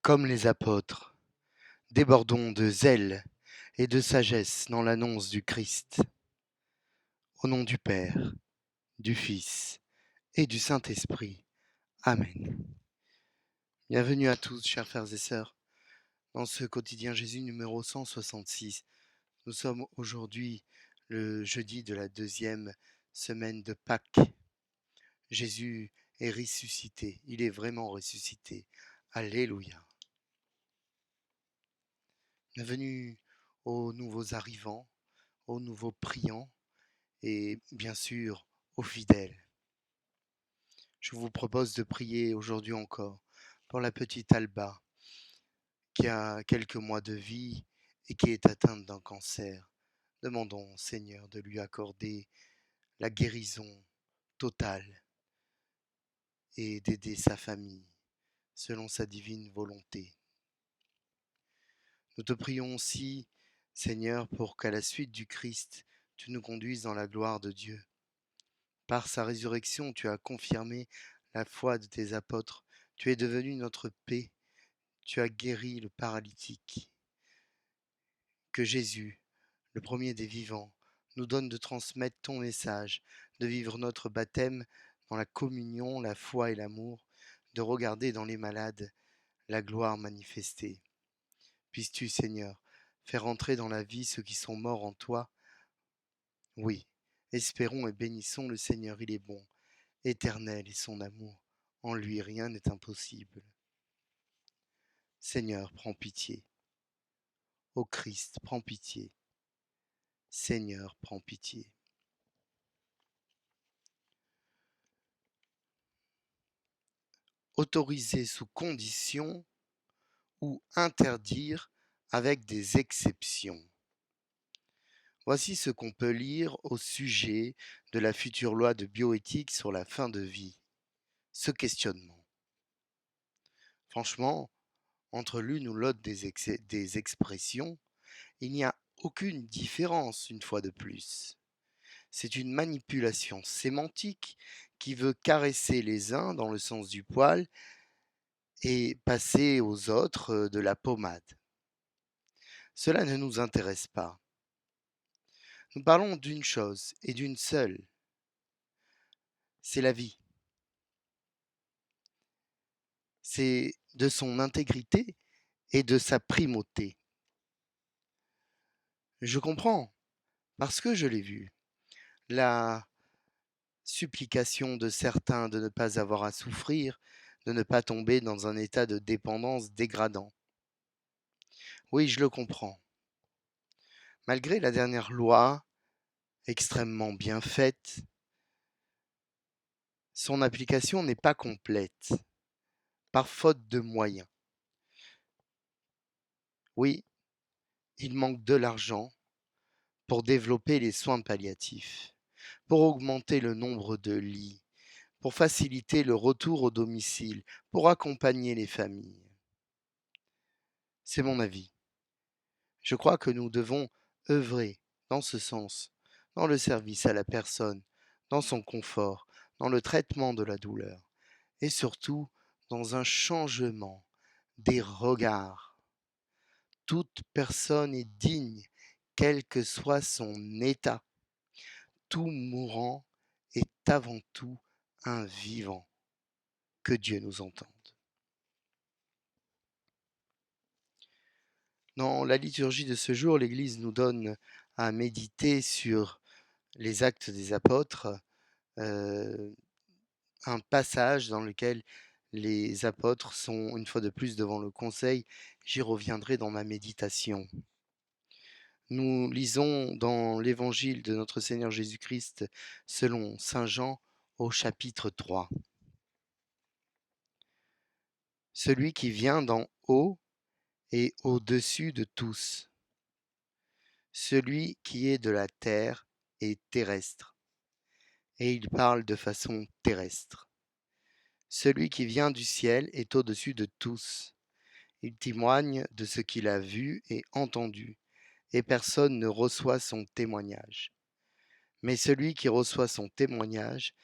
Comme les apôtres, débordons de zèle et de sagesse dans l'annonce du Christ. Au nom du Père, du Fils et du Saint-Esprit. Amen. Bienvenue à tous, chers frères et sœurs, dans ce quotidien Jésus numéro 166. Nous sommes aujourd'hui le jeudi de la deuxième semaine de Pâques. Jésus est ressuscité, il est vraiment ressuscité. Alléluia. Bienvenue aux nouveaux arrivants, aux nouveaux priants et bien sûr aux fidèles. Je vous propose de prier aujourd'hui encore pour la petite Alba qui a quelques mois de vie et qui est atteinte d'un cancer. Demandons au Seigneur de lui accorder la guérison totale et d'aider sa famille selon sa divine volonté. Nous te prions aussi, Seigneur, pour qu'à la suite du Christ, tu nous conduises dans la gloire de Dieu. Par sa résurrection, tu as confirmé la foi de tes apôtres. Tu es devenu notre paix. Tu as guéri le paralytique. Que Jésus, le premier des vivants, nous donne de transmettre ton message, de vivre notre baptême dans la communion, la foi et l'amour, de regarder dans les malades la gloire manifestée. Puisses-tu, Seigneur, faire entrer dans la vie ceux qui sont morts en toi. Oui, espérons et bénissons le Seigneur, il est bon, éternel est son amour. En lui rien n'est impossible. Seigneur, prends pitié. Ô Christ, prends pitié. Seigneur, prends pitié. Autoriser sous condition ou interdire avec des exceptions. Voici ce qu'on peut lire au sujet de la future loi de bioéthique sur la fin de vie. Ce questionnement. Franchement, entre l'une ou l'autre des expressions, il n'y a aucune différence une fois de plus. C'est une manipulation sémantique qui veut caresser les uns dans le sens du poil et passer aux autres de la pommade. Cela ne nous intéresse pas. Nous parlons d'une chose et d'une seule. C'est la vie. C'est de son intégrité et de sa primauté. Je comprends, parce que je l'ai vu. La supplication de certains de ne pas avoir à souffrir, de ne pas tomber dans un état de dépendance dégradant. Oui, je le comprends. Malgré la dernière loi, extrêmement bien faite, son application n'est pas complète, par faute de moyens. Oui, il manque de l'argent pour développer les soins palliatifs, pour augmenter le nombre de lits, pour faciliter le retour au domicile, pour accompagner les familles. C'est mon avis. Je crois que nous devons œuvrer dans ce sens, dans le service à la personne, dans son confort, dans le traitement de la douleur, et surtout dans un changement des regards. Toute personne est digne, quel que soit son état. Tout mourant est avant tout un vivant. Que Dieu nous entende. Dans la liturgie de ce jour, l'Église nous donne à méditer sur les actes des apôtres, euh, un passage dans lequel les apôtres sont une fois de plus devant le conseil. J'y reviendrai dans ma méditation. Nous lisons dans l'évangile de notre Seigneur Jésus-Christ selon Saint Jean au chapitre 3. Celui qui vient d'en haut est au-dessus de tous. Celui qui est de la terre est terrestre. Et il parle de façon terrestre. Celui qui vient du ciel est au-dessus de tous. Il témoigne de ce qu'il a vu et entendu, et personne ne reçoit son témoignage. Mais celui qui reçoit son témoignage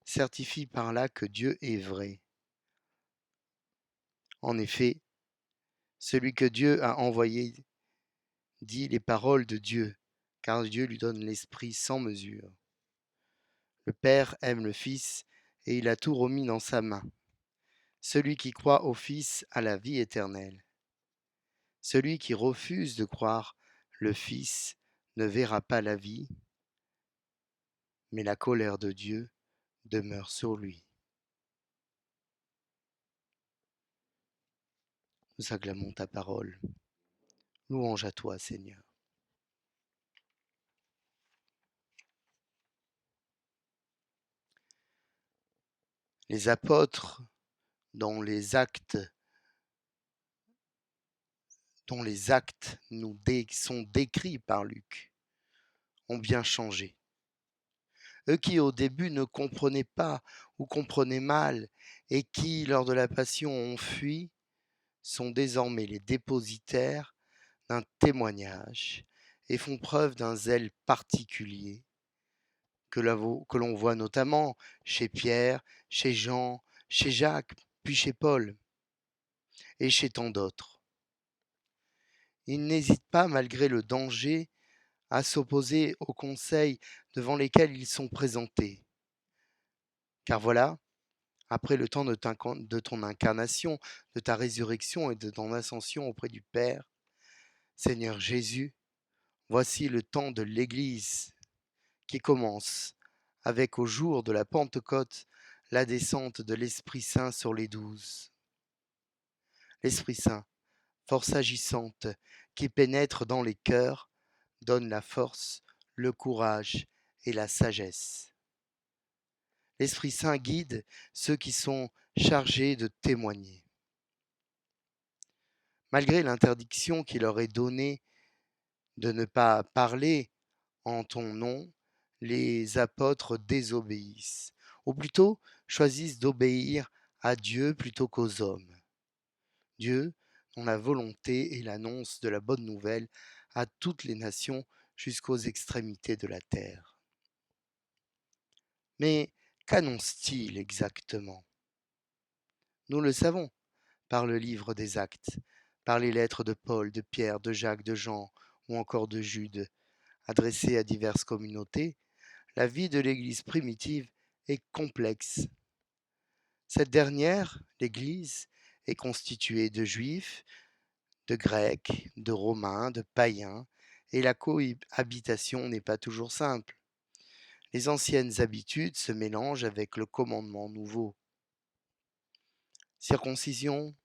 certifie par là que Dieu est vrai. En effet, Celui que Dieu a envoyé dit les paroles de Dieu, car Dieu lui donne l'Esprit sans mesure. Le Père aime le Fils, et il a tout remis dans sa main. Celui qui croit au Fils a la vie éternelle. Celui qui refuse de croire le Fils ne verra pas la vie, mais la colère de Dieu demeure sur lui. Nous acclamons ta parole. Louange à toi, Seigneur. Les apôtres, dont les actes, nous sont décrits par Luc, ont bien changé. Eux qui au début ne comprenaient pas ou comprenaient mal et qui, lors de la passion, ont fui, sont désormais les dépositaires d'un témoignage et font preuve d'un zèle particulier que l'on voit notamment chez Pierre, chez Jean, chez Jacques, puis chez Paul et chez tant d'autres. Ils n'hésitent pas, malgré le danger, à s'opposer aux conseils devant lesquels ils sont présentés. Car voilà, après le temps de ton incarnation, de ta résurrection et de ton ascension auprès du Père, Seigneur Jésus, voici le temps de l'Église qui commence avec au jour de la Pentecôte la descente de l'Esprit Saint sur les 12. L'Esprit Saint, force agissante qui pénètre dans les cœurs, donne la force, le courage et la sagesse. L'Esprit Saint guide ceux qui sont chargés de témoigner. Malgré l'interdiction qui leur est donnée de ne pas parler en ton nom, les apôtres désobéissent, ou plutôt choisissent d'obéir à Dieu plutôt qu'aux hommes. Dieu, dont la volonté est l'annonce de la bonne nouvelle à toutes les nations jusqu'aux extrémités de la terre. Mais qu'annonce-t-il exactement? Nous le savons par le livre des Actes, par les lettres de Paul, de Pierre, de Jacques, de Jean ou encore de Jude, adressées à diverses communautés. La vie de l'Église primitive est complexe. Cette dernière, l'Église, est constituée de Juifs, de Grecs, de Romains, de païens, et la cohabitation n'est pas toujours simple. Les anciennes habitudes se mélangent avec le commandement nouveau. Circoncision,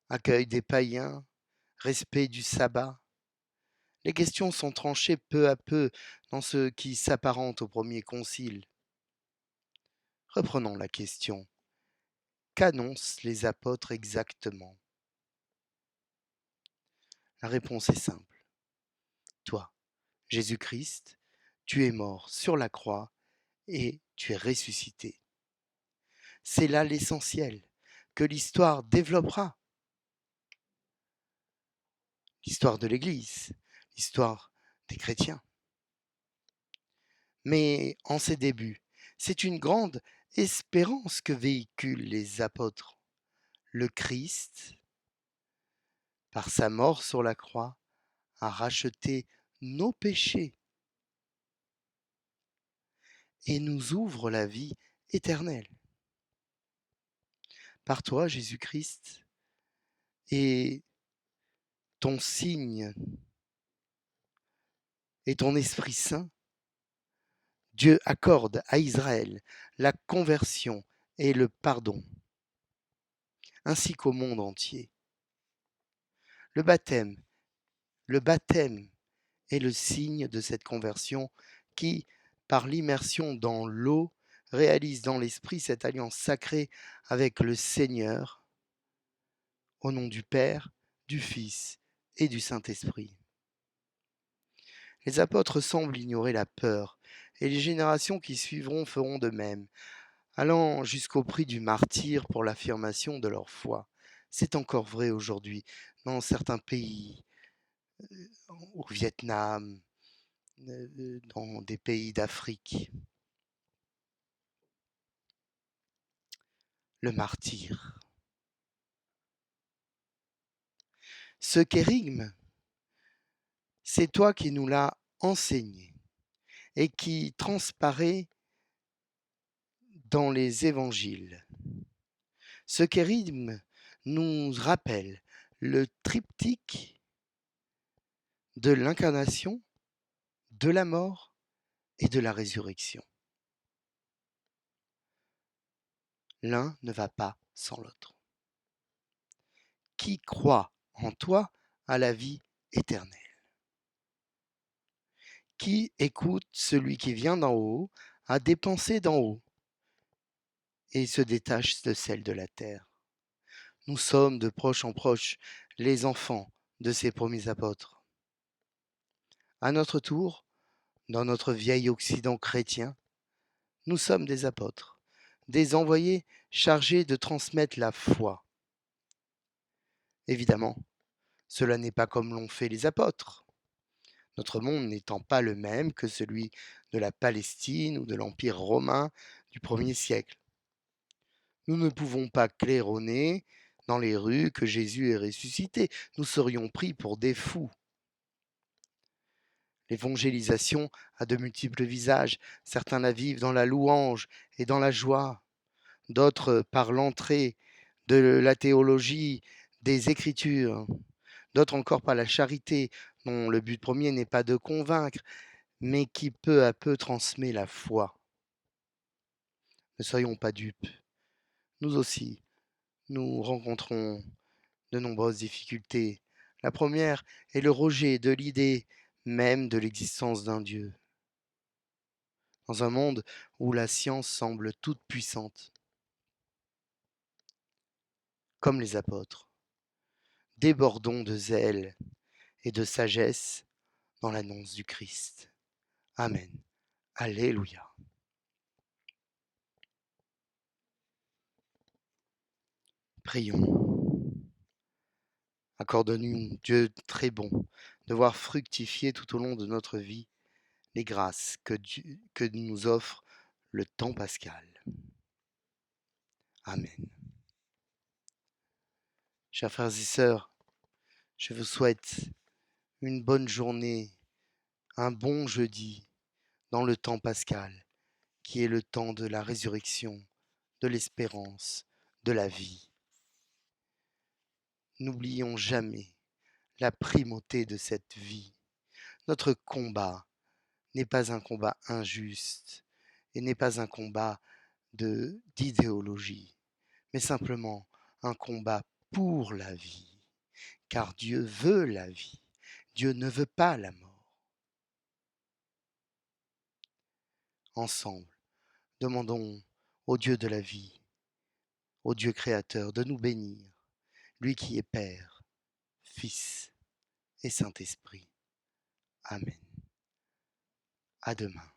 accueil des païens, respect du sabbat. Les questions sont tranchées peu à peu dans ce qui s'apparente au premier concile. Reprenons la question. Qu'annoncent les apôtres exactement? La réponse est simple. Toi, Jésus-Christ, tu es mort sur la croix et tu es ressuscité. C'est là l'essentiel que l'histoire développera. L'histoire de l'Église, l'histoire des chrétiens. Mais en ses débuts, c'est une grande espérance que véhiculent les apôtres. Le Christ, par sa mort sur la croix, a racheté nos péchés et nous ouvre la vie éternelle. Par toi, Jésus-Christ, et ton signe et ton Esprit Saint, Dieu accorde à Israël la conversion et le pardon, ainsi qu'au monde entier. Le baptême, le baptême est le signe de cette conversion qui, par l'immersion dans l'eau, réalise dans l'esprit cette alliance sacrée avec le Seigneur, au nom du Père, du Fils et du Saint-Esprit. Les apôtres semblent ignorer la peur, et les générations qui suivront feront de même, allant jusqu'au prix du martyre pour l'affirmation de leur foi. C'est encore vrai aujourd'hui dans certains pays, au Vietnam, dans des pays d'Afrique. Le martyre. Ce kérigme, c'est toi qui nous l'as enseigné et qui transparaît dans les évangiles. Ce kérigme nous rappelle le triptyque de l'incarnation, de la mort et de la résurrection. L'un ne va pas sans l'autre. Qui croit en toi a la vie éternelle. Qui écoute celui qui vient d'en haut a des pensées d'en haut et se détache de celles de la terre. Nous sommes de proche en proche les enfants de ces premiers apôtres. À notre tour, dans notre vieil Occident chrétien, nous sommes des apôtres, des envoyés chargés de transmettre la foi. Évidemment, cela n'est pas comme l'ont fait les apôtres, notre monde n'étant pas le même que celui de la Palestine ou de l'Empire romain du 1er siècle. Nous ne pouvons pas claironner dans les rues que Jésus est ressuscité, nous serions pris pour des fous. L'évangélisation a de multiples visages, certains la vivent dans la louange et dans la joie, d'autres par l'entrée de la théologie, des Écritures, d'autres encore par la charité, dont le but premier n'est pas de convaincre, mais qui peu à peu transmet la foi. Ne soyons pas dupes. Nous aussi, nous rencontrons de nombreuses difficultés. La première est le rejet de l'idée même de l'existence d'un Dieu. Dans un monde où la science semble toute puissante, comme les apôtres, débordons de zèle et de sagesse dans l'annonce du Christ. Amen. Alléluia. Prions. Accorde-nous, Dieu très bon, de voir fructifier tout au long de notre vie les grâces que nous offre le temps pascal. Amen. Chers frères et sœurs, je vous souhaite une bonne journée, un bon jeudi dans le temps pascal, qui est le temps de la résurrection, de l'espérance, de la vie. N'oublions jamais la primauté de cette vie. Notre combat n'est pas un combat injuste et n'est pas un combat d'idéologie, mais simplement un combat pour la vie, car Dieu veut la vie, Dieu ne veut pas la mort. Ensemble, demandons au Dieu de la vie, au Dieu créateur, de nous bénir, lui qui est Père, Fils et Saint-Esprit. Amen. À demain.